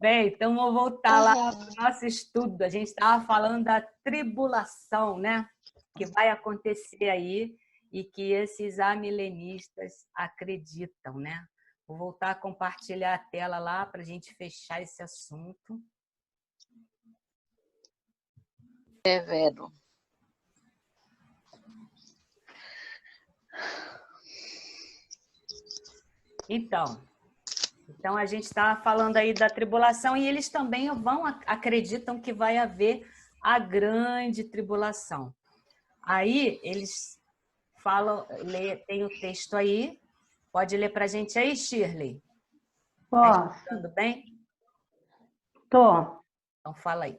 Bem, então vou voltar lá para o nosso estudo. A gente estava falando da tribulação, né? Que vai acontecer aí e que esses amilenistas acreditam, né? Vou voltar a compartilhar a tela lá para a gente fechar esse assunto. Vero. Então a gente estava falando aí da tribulação e eles também acreditam que vai haver a grande tribulação. Aí eles falam, tem o texto aí, pode ler para a gente aí, Shirley? Posso. Tudo bem? Tô. Então fala aí.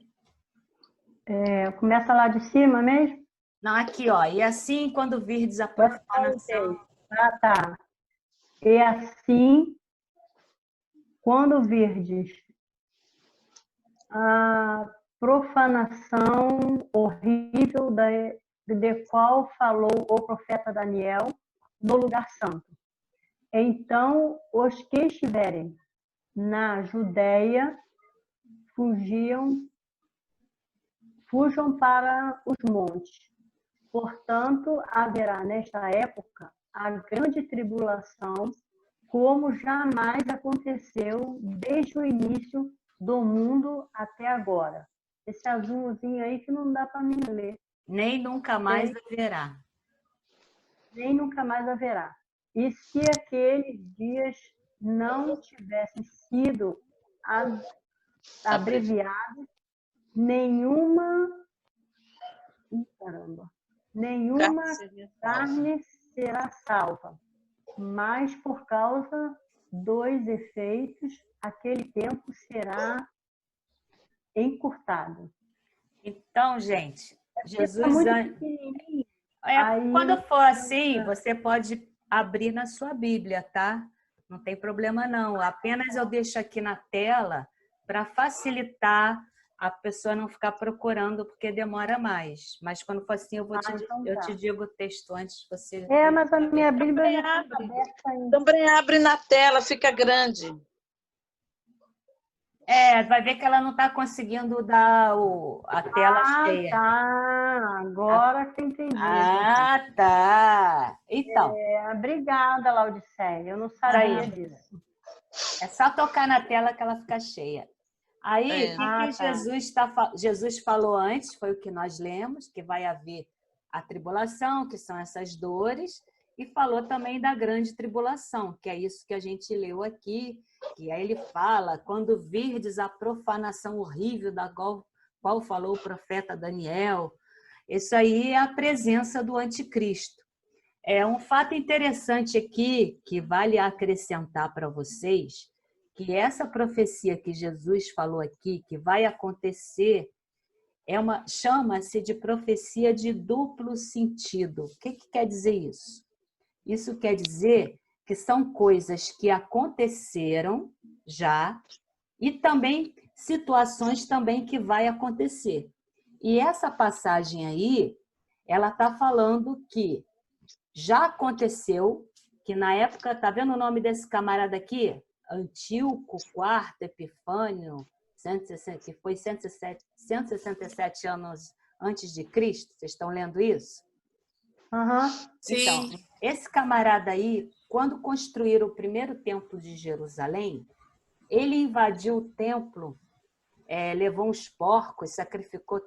Começa lá de cima mesmo? Não, aqui, ó. E assim, quando virdes a profanação... Ah, tá. E assim, quando virdes a profanação horrível de qual falou o profeta Daniel no lugar santo. Então, os que estiverem na Judéia fujam para os montes. Portanto, haverá nesta época a grande tribulação, como jamais aconteceu desde o início do mundo até agora. Esse azulzinho aí que não dá para mim ler. Nem nunca mais haverá. Nem nunca mais haverá. E se aqueles dias não tivessem sido abreviados, nenhuma carne será salva, mas por causa dos efeitos, aquele tempo será encurtado. Então, gente, Jesus... Aí, quando for assim, você pode abrir na sua Bíblia, tá? Não tem problema não. Apenas eu deixo aqui na tela para facilitar a pessoa não ficar procurando, porque demora mais. Mas quando for assim, eu te digo o texto antes de você... mas a minha Bíblia já está aberta ainda. Também abre na tela, fica grande. Vai ver que ela não está conseguindo dar a tela cheia. Tá. Agora que eu entendi. Tá. Então. Obrigada, Laudicéia. Eu não sabia disso. É só tocar na tela que ela fica cheia. Aí, o que Jesus falou antes, foi o que nós lemos, que vai haver a tribulação, que são essas dores, e falou também da grande tribulação, que é isso que a gente leu aqui, que aí ele fala, quando virdes a profanação horrível da qual falou o profeta Daniel, isso aí é a presença do anticristo. É um fato interessante aqui, que vale acrescentar para vocês, que essa profecia que Jesus falou aqui, que vai acontecer, chama-se de profecia de duplo sentido. O que quer dizer isso? Isso quer dizer que são coisas que aconteceram já e também situações também que vai acontecer. E essa passagem aí, ela está falando que já aconteceu, que na época, tá vendo o nome desse camarada aqui? Antíoco IV Epifânio, que foi 167 anos antes de Cristo. Vocês estão lendo isso? Então, esse camarada aí, quando construíram o primeiro templo de Jerusalém, ele invadiu o templo, levou uns porcos, sacrificou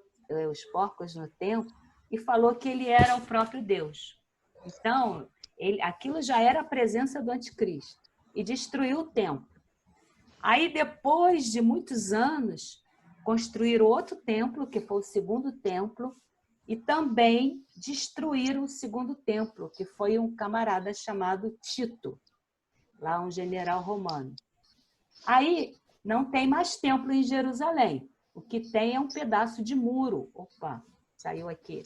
os porcos no templo e falou que ele era o próprio Deus. Então, aquilo já era a presença do anticristo e destruiu o templo. Aí, depois de muitos anos, construíram outro templo, que foi o segundo templo, e também destruíram o segundo templo, que foi um camarada chamado Tito, lá um general romano. Aí, não tem mais templo em Jerusalém. O que tem é um pedaço de muro. Opa, saiu aqui.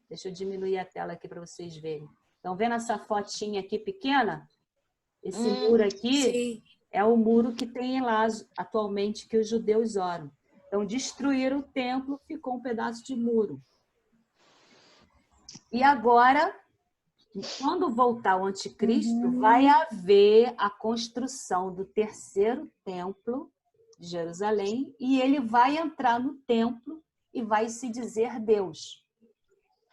Deixa eu diminuir a tela aqui para vocês verem. Estão vendo essa fotinha aqui pequena? Esse muro aqui é o muro que tem lá atualmente que os judeus oram. Então, destruíram o templo, ficou um pedaço de muro. E agora, quando voltar o anticristo, vai haver a construção do terceiro templo de Jerusalém, e ele vai entrar no templo e vai se dizer Deus.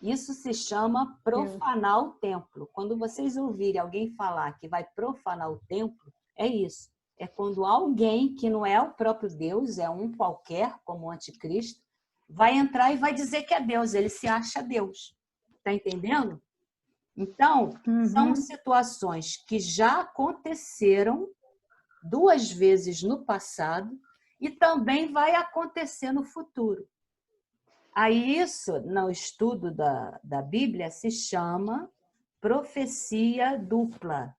Isso se chama profanar o templo. Quando vocês ouvirem alguém falar que vai profanar o templo, é isso. É quando alguém que não é o próprio Deus, é um qualquer, como o anticristo, vai entrar e vai dizer que é Deus, ele se acha Deus. Está entendendo? Então, são situações que já aconteceram 2 vezes no passado e também vai acontecer no futuro. Aí isso, no estudo da Bíblia, se chama profecia dupla,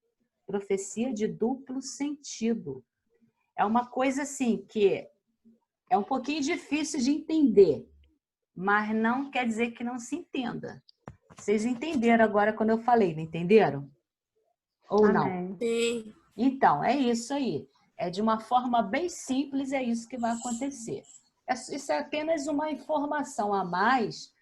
profecia de duplo sentido. É uma coisa assim que é um pouquinho difícil de entender, mas não quer dizer que não se entenda. Vocês entenderam agora quando eu falei, não entenderam? Ou não? Sim. Então, é isso aí. É de uma forma bem simples, é isso que vai acontecer. Isso é apenas uma informação a mais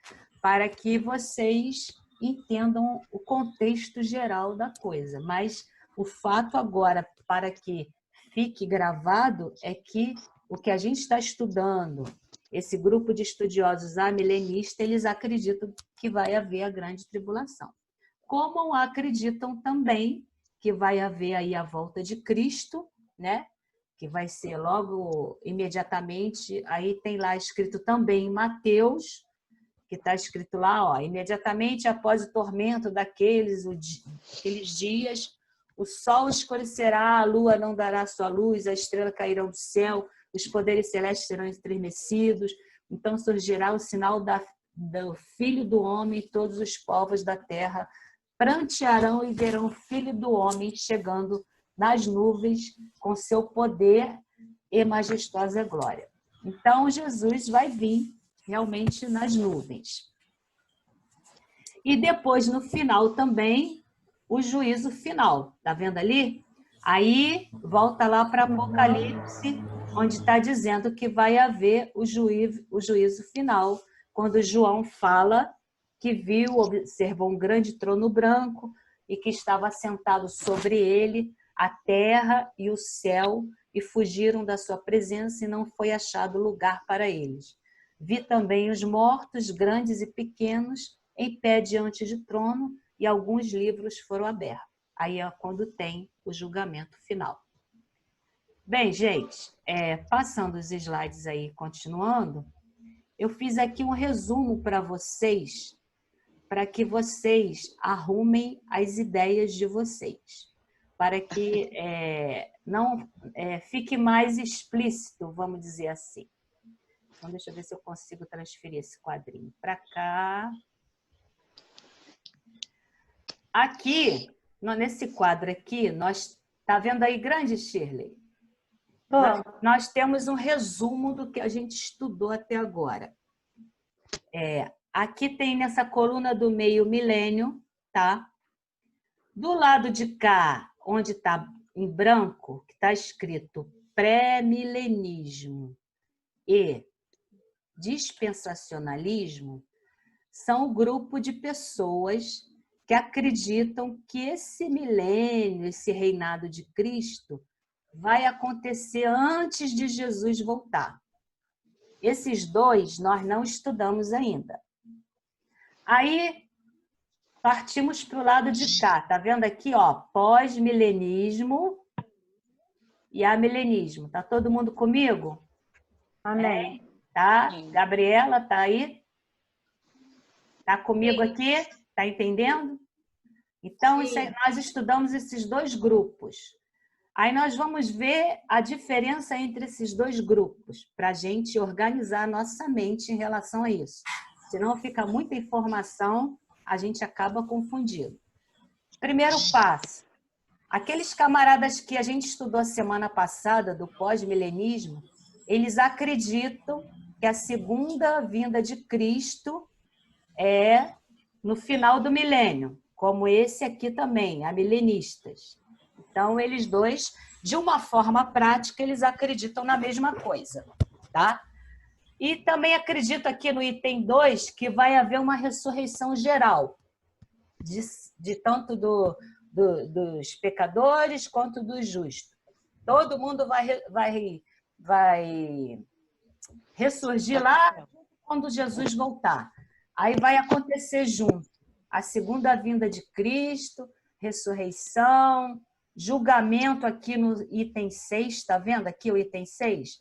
para que vocês entendam o contexto geral da coisa. Mas o fato agora, para que fique gravado, é que o que a gente está estudando, esse grupo de estudiosos amilenistas, eles acreditam que vai haver a grande tribulação. Como acreditam também que vai haver aí a volta de Cristo, né? Que vai ser logo imediatamente, aí tem lá escrito também em Mateus, que está escrito lá, ó, imediatamente após o tormento daqueles dias, o sol escurecerá, a lua não dará sua luz, a estrela cairá do céu, os poderes celestes serão estremecidos, então surgirá o sinal do Filho do Homem, e todos os povos da terra prantearão e verão o Filho do Homem chegando nas nuvens com seu poder e majestosa glória. Então, Jesus vai vir realmente nas nuvens. E depois, no final também, o juízo final. Tá vendo ali? Aí, volta lá para Apocalipse, onde está dizendo que vai haver o juízo final, quando João fala que viu, observou um grande trono branco e que estava sentado sobre ele a terra e o céu, e fugiram da sua presença e não foi achado lugar para eles. Vi também os mortos, grandes e pequenos, em pé diante do trono, e alguns livros foram abertos. Aí é quando tem o julgamento final. Bem, gente, passando os slides aí, continuando, eu fiz aqui um resumo para vocês, para que vocês arrumem as ideias de vocês, para que não fique mais explícito, vamos dizer assim. Então, deixa eu ver se eu consigo transferir esse quadrinho para cá. Aqui, nesse quadro aqui, tá vendo aí grande, Shirley? Nós temos um resumo do que a gente estudou até agora. Aqui tem nessa coluna do meio milênio, tá? Do lado de cá, onde está em branco, que está escrito pré-milenismo e dispensacionalismo, são o grupo de pessoas que acreditam que esse milênio, esse reinado de Cristo, vai acontecer antes de Jesus voltar. Esses dois nós não estudamos ainda. Aí, partimos para o lado de cá. Tá vendo aqui, ó, pós-milenismo e amilenismo. Tá todo mundo comigo? Amém. Tá? Gabriela, tá aí? Tá comigo aqui? Tá entendendo? Então, nós estudamos esses dois grupos. Aí nós vamos ver a diferença entre esses dois grupos, para a gente organizar a nossa mente em relação a isso. Senão fica muita informação, a gente acaba confundindo. Primeiro passo. Aqueles camaradas que a gente estudou semana passada, do pós-milenismo, eles acreditam que a segunda vinda de Cristo é no final do milênio, como esse aqui também, amilenistas. Então, eles dois, de uma forma prática, eles acreditam na mesma coisa, tá? E também acredito aqui no item 2 que vai haver uma ressurreição geral, de tanto dos pecadores quanto dos justos. Todo mundo vai vai ressurgir lá quando Jesus voltar. Aí vai acontecer junto a segunda vinda de Cristo, ressurreição, julgamento aqui no item 6, está vendo aqui o item 6?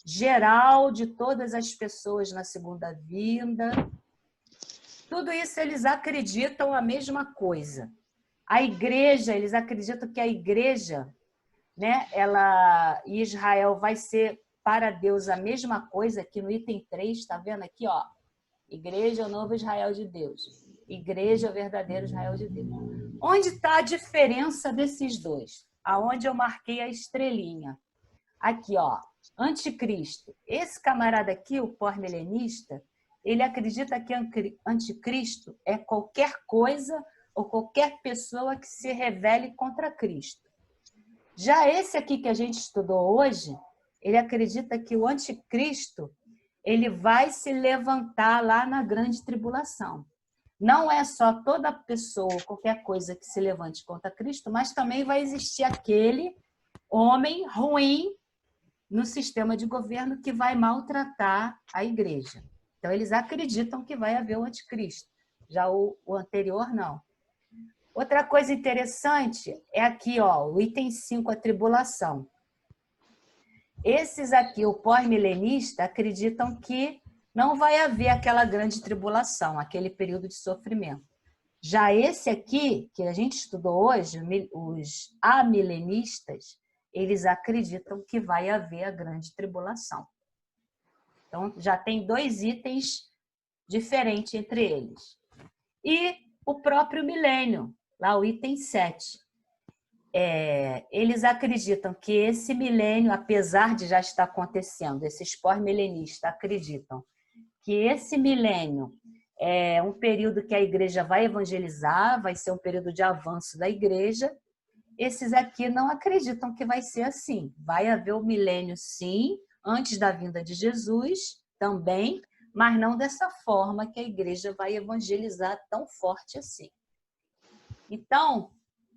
Geral de todas as pessoas na segunda vinda. Tudo isso eles acreditam a mesma coisa. A igreja, eles acreditam que a igreja, né, Israel vai ser para Deus a mesma coisa, aqui no item 3, está vendo aqui, ó? Igreja é o novo Israel de Deus. Igreja é o verdadeiro Israel de Deus. Onde está a diferença desses dois? Aonde eu marquei a estrelinha. Aqui, ó, anticristo. Esse camarada aqui, o pós-milenista, ele acredita que anticristo é qualquer coisa ou qualquer pessoa que se rebele contra Cristo. Já esse aqui que a gente estudou hoje, ele acredita que o anticristo ele vai se levantar lá na grande tribulação. Não é só toda pessoa, qualquer coisa que se levante contra Cristo, mas também vai existir aquele homem ruim no sistema de governo que vai maltratar a igreja. Então, eles acreditam que vai haver o anticristo. Já o anterior, não. Outra coisa interessante é aqui, ó, o item 5, a tribulação. Esses aqui, o pós-milenista, acreditam que não vai haver aquela grande tribulação, aquele período de sofrimento. Já esse aqui, que a gente estudou hoje, os amilenistas, eles acreditam que vai haver a grande tribulação. Então, já tem dois itens diferentes entre eles. E o próprio milênio, lá o item 7. Eles acreditam que esse milênio, apesar de já estar acontecendo, esses pós-milenistas acreditam que esse milênio é um período que a igreja vai evangelizar, vai ser um período de avanço da igreja. Esses aqui não acreditam que vai ser assim. Vai haver o milênio, sim, antes da vinda de Jesus também, mas não dessa forma que a igreja vai evangelizar tão forte assim. Então,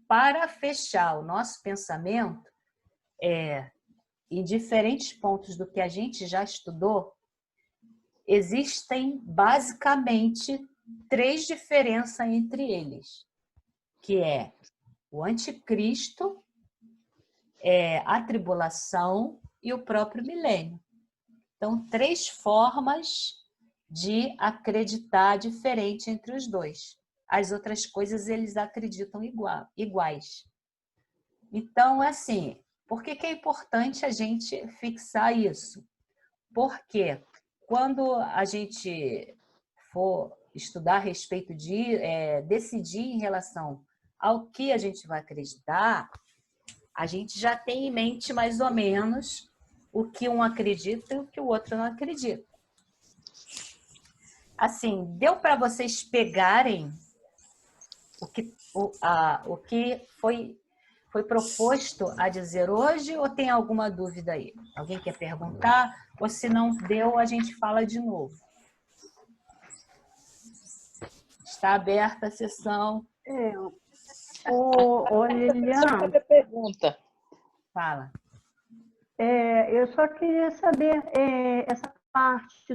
para fechar o nosso pensamento, em diferentes pontos do que a gente já estudou, existem basicamente 3 diferenças entre eles, que é o anticristo, a tribulação e o próprio milênio. Então, 3 formas de acreditar diferente entre os dois. As outras coisas eles acreditam iguais. Então, assim, por que é importante a gente fixar isso? Porque quando a gente for estudar a respeito de decidir em relação ao que a gente vai acreditar, a gente já tem em mente mais ou menos o que um acredita e o que o outro não acredita. Assim, deu para vocês pegarem o que foi proposto a dizer hoje, ou tem alguma dúvida aí? Alguém quer perguntar? Ou se não deu, a gente fala de novo. Está aberta a sessão. Lilian, pergunta. Fala. Eu só queria saber essa parte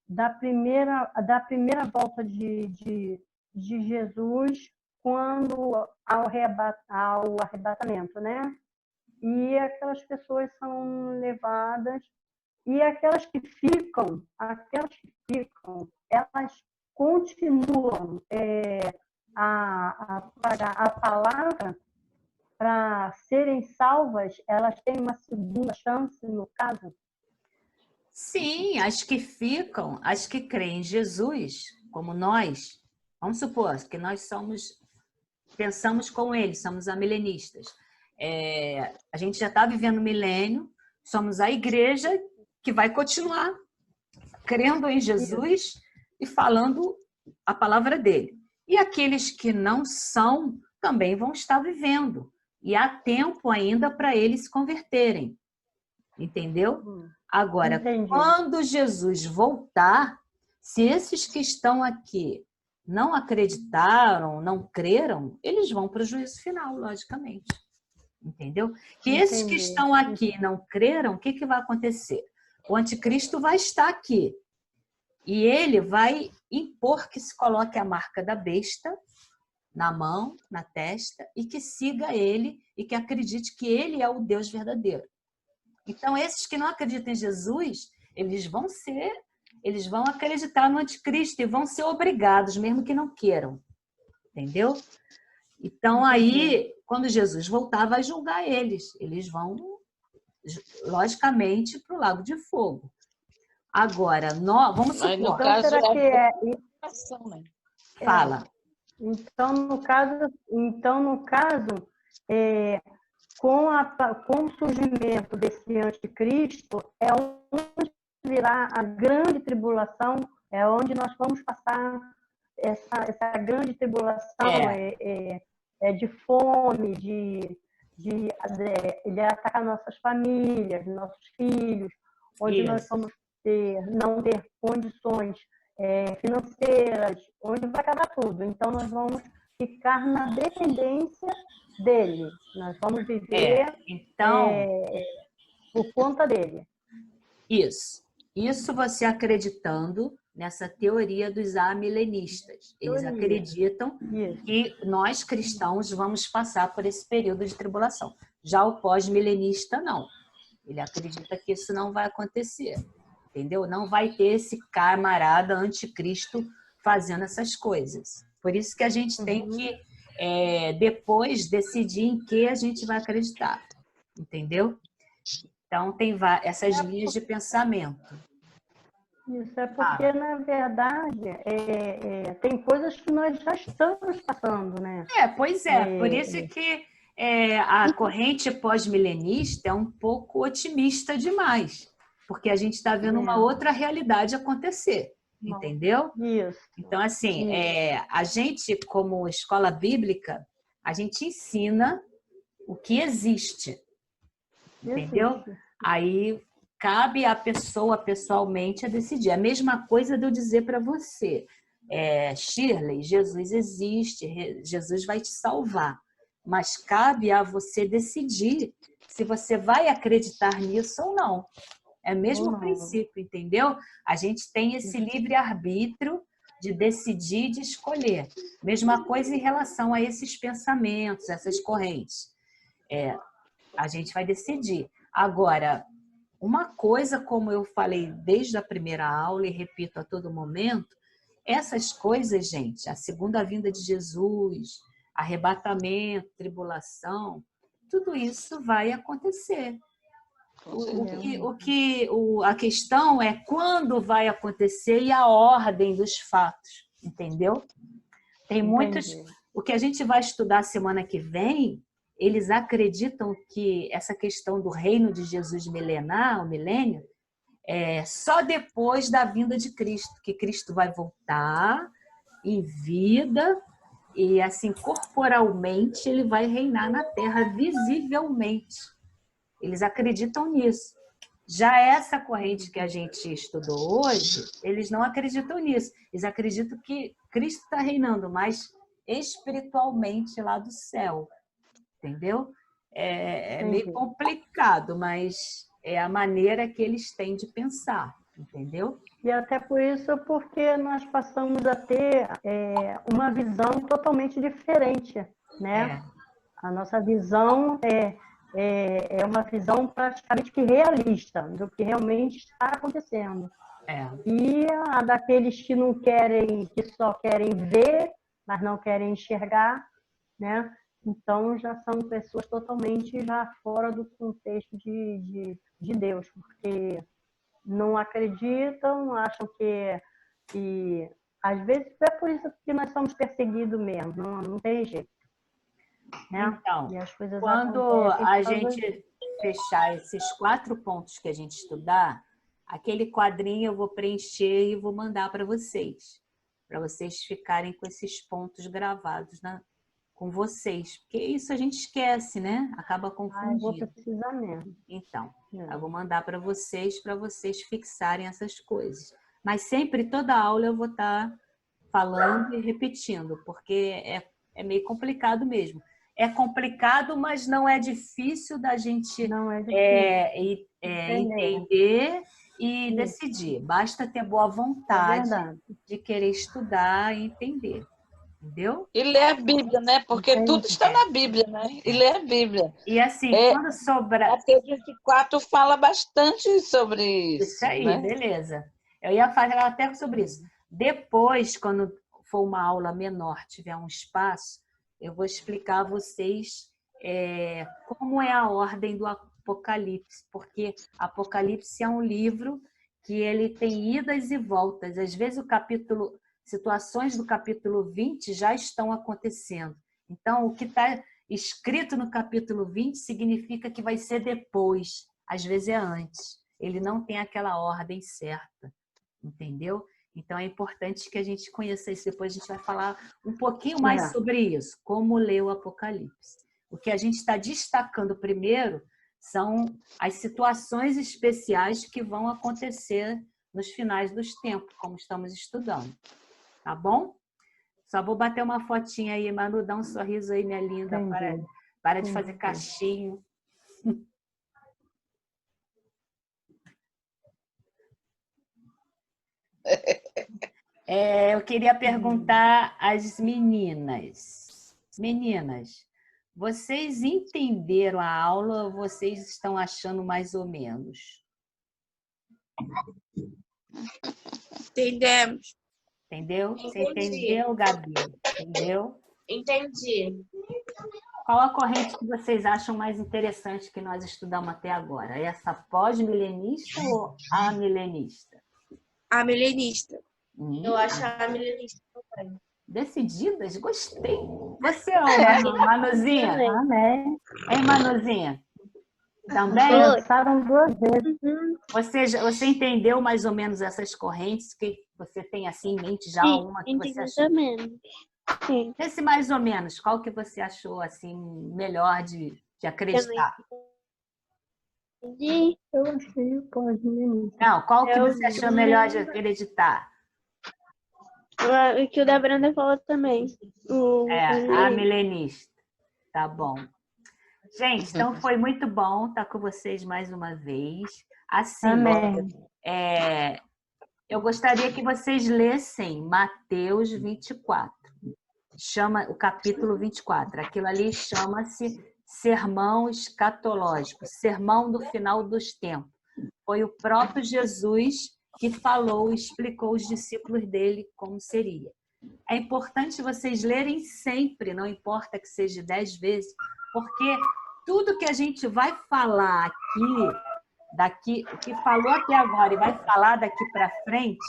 da primeira volta de Jesus quando ao arrebatamento, né? E aquelas pessoas são levadas e aquelas que ficam, elas continuam a pagar a palavra para serem salvas, elas têm uma segunda chance, no caso? Sim, as que ficam, as que creem em Jesus, como nós, vamos supor que nós pensamos com eles, somos amilenistas. A gente já está vivendo o milênio, somos a igreja que vai continuar crendo em Jesus e falando a palavra dele. E aqueles que não são, também vão estar vivendo. E há tempo ainda para eles se converterem. Entendeu? Agora, Entendi. Quando Jesus voltar, se esses que estão aqui não acreditaram, não creram, eles vão para o juízo final, logicamente. entendeu? Que esses que estão aqui não creram, o que, que vai acontecer? O anticristo vai estar aqui e ele vai impor que se coloque a marca da besta na mão, na testa, e que siga ele e que acredite que ele é o Deus verdadeiro. Então, esses que não acreditam em Jesus, eles vão acreditar no anticristo e vão ser obrigados, mesmo que não queiram. Entendeu? Então, aí, quando Jesus voltar, vai julgar eles. Eles vão, logicamente, para o lago de fogo. Agora, vamos supor... No caso, será que é... Né? Fala. Então, no caso com o surgimento desse anticristo, é onde virá a grande tribulação, é onde nós vamos passar essa grande tribulação de fome, de atacar nossas famílias, nossos filhos, onde nós vamos não ter condições financeiras, onde vai acabar tudo. Então, nós vamos ficar na dependência dele. Nós vamos viver por conta dele. Isso você acreditando nessa teoria dos amilenistas. Eles acreditam que nós cristãos vamos passar por esse período de tribulação. Já o pós-milenista, não. Ele acredita que isso não vai acontecer. Entendeu? Não vai ter esse camarada anticristo fazendo essas coisas. Por isso que a gente tem que, depois, decidir em que a gente vai acreditar. Entendeu? Então, tem essas linhas de pensamento. Isso é porque, na verdade, tem coisas que nós já estamos passando, né? Pois é. Por isso que a corrente pós-milenista é um pouco otimista demais. Porque a gente está vendo uma outra realidade acontecer, entendeu? Isso. Então, assim, a gente, como escola bíblica, a gente ensina o que existe, entendeu? Aí cabe à pessoa, pessoalmente, a decidir. A mesma coisa de eu dizer para você, Shirley, Jesus existe, Jesus vai te salvar. Mas cabe a você decidir se você vai acreditar nisso ou não. É o mesmo princípio, entendeu? A gente tem esse livre-arbítrio de decidir, de escolher. Mesma coisa em relação a esses pensamentos, essas correntes. A gente vai decidir. Agora, uma coisa, como eu falei desde a primeira aula e repito a todo momento, essas coisas, gente, a segunda vinda de Jesus, arrebatamento, tribulação, tudo isso vai acontecer. A questão é quando vai acontecer e a ordem dos fatos, entendeu? Tem muitos... O que a gente vai estudar semana que vem, eles acreditam que essa questão do reino de Jesus milenar, o milênio, é só depois da vinda de Cristo, que Cristo vai voltar em vida e, assim, corporalmente, ele vai reinar na Terra visivelmente. Eles acreditam nisso. Já essa corrente que a gente estudou hoje, eles não acreditam nisso. Eles acreditam que Cristo está reinando, mas espiritualmente lá do céu. Entendeu? É meio complicado, mas é a maneira que eles têm de pensar. Entendeu? E até por isso, porque nós passamos a ter uma visão totalmente diferente, né? A nossa visão é uma visão praticamente que realista do que realmente está acontecendo. E a daqueles que não querem, que só querem ver, mas não querem enxergar, né? Então já são pessoas totalmente já fora do contexto de Deus, porque não acreditam, acham que às vezes é por isso que nós somos perseguidos mesmo, não tem jeito. Né? Então, quando a gente fechar esses 4 pontos que a gente estudar, aquele quadrinho eu vou preencher e vou mandar para vocês ficarem com esses pontos gravados com vocês, porque isso a gente esquece, né? Acaba confundindo. Eu vou precisar mesmo. Então, eu vou mandar para vocês fixarem essas coisas. Mas sempre, toda aula, eu vou estar falando e repetindo, porque é meio complicado mesmo. é complicado, mas não é difícil da gente entender e decidir. Basta ter boa vontade de querer estudar e entender. Entendeu? E ler a Bíblia, né? Porque tudo está na Bíblia, né? E ler a Bíblia. E assim, quando sobra... Mateus 24 fala bastante sobre isso. Isso aí, né? beleza. Eu ia falar até sobre isso. Depois, quando for uma aula menor, tiver um espaço, eu vou explicar a vocês como é a ordem do Apocalipse, porque Apocalipse é um livro que ele tem idas e voltas. Às vezes situações do capítulo 20 já estão acontecendo. Então, o que está escrito no capítulo 20 significa que vai ser depois, às vezes é antes. Ele não tem aquela ordem certa, entendeu? Então, é importante que a gente conheça isso. Depois a gente vai falar um pouquinho mais sobre isso, como ler o Apocalipse. O que a gente está destacando primeiro são as situações especiais que vão acontecer nos finais dos tempos, como estamos estudando. Tá bom? Só vou bater uma fotinha aí, Manu, dá um sorriso aí, minha linda. Para de fazer cachinho. Eu queria perguntar às meninas. Meninas, vocês entenderam a aula ou vocês estão achando mais ou menos? Entendemos. Entendeu? Você entendeu, Gabi? Entendeu? Entendi. Qual a corrente que vocês acham mais interessante que nós estudamos até agora? Essa pós-milenista ou a milenista? A milenista. Eu acho a milenista também. Decididas? Gostei. Você ama, Manuzinha? Amém. Hein, Manuzinha? Também? Gostaram 2 vezes. Você entendeu mais ou menos essas correntes? Que você tem assim em mente já uma que você achou? Sim. Esse mais ou menos, qual que você achou assim melhor de acreditar? Eu achei o pós-milenista. Não, qual que você achou melhor de acreditar? O que o da Branda falou também. A milenista. Tá bom. Gente, então foi muito bom estar com vocês mais uma vez. Assim, eu gostaria que vocês lessem Mateus 24. Chama o capítulo 24. Aquilo ali chama-se Sermão Escatológico, Sermão do Final dos Tempos. Foi o próprio Jesus que falou e explicou aos discípulos dele como seria. É importante vocês lerem sempre, não importa que seja 10 vezes, porque tudo que a gente vai falar aqui, o que falou até agora e vai falar daqui para frente,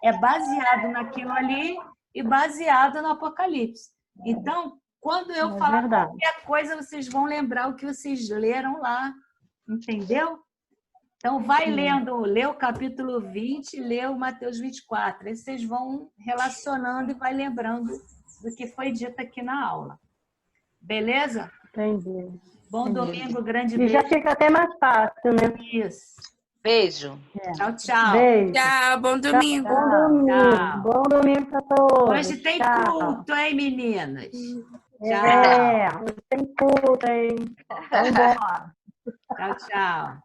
é baseado naquilo ali e baseado no Apocalipse. Então, quando eu falar qualquer coisa, vocês vão lembrar o que vocês leram lá, entendeu? Então, vai lendo, lê o capítulo 20 e lê o Mateus 24. Aí vocês vão relacionando e vai lembrando do que foi dito aqui na aula. Beleza? Entendi. Bom domingo, grande E beijo. já fica até mais fácil, né? Isso. Beijo. Tchau, tchau. Beijo. Tchau, bom domingo. Bom domingo. Tchau. Bom domingo para todos. Hoje tem culto, hein, meninas? Hoje tem culto, hein? Vambora. Tchau, tchau.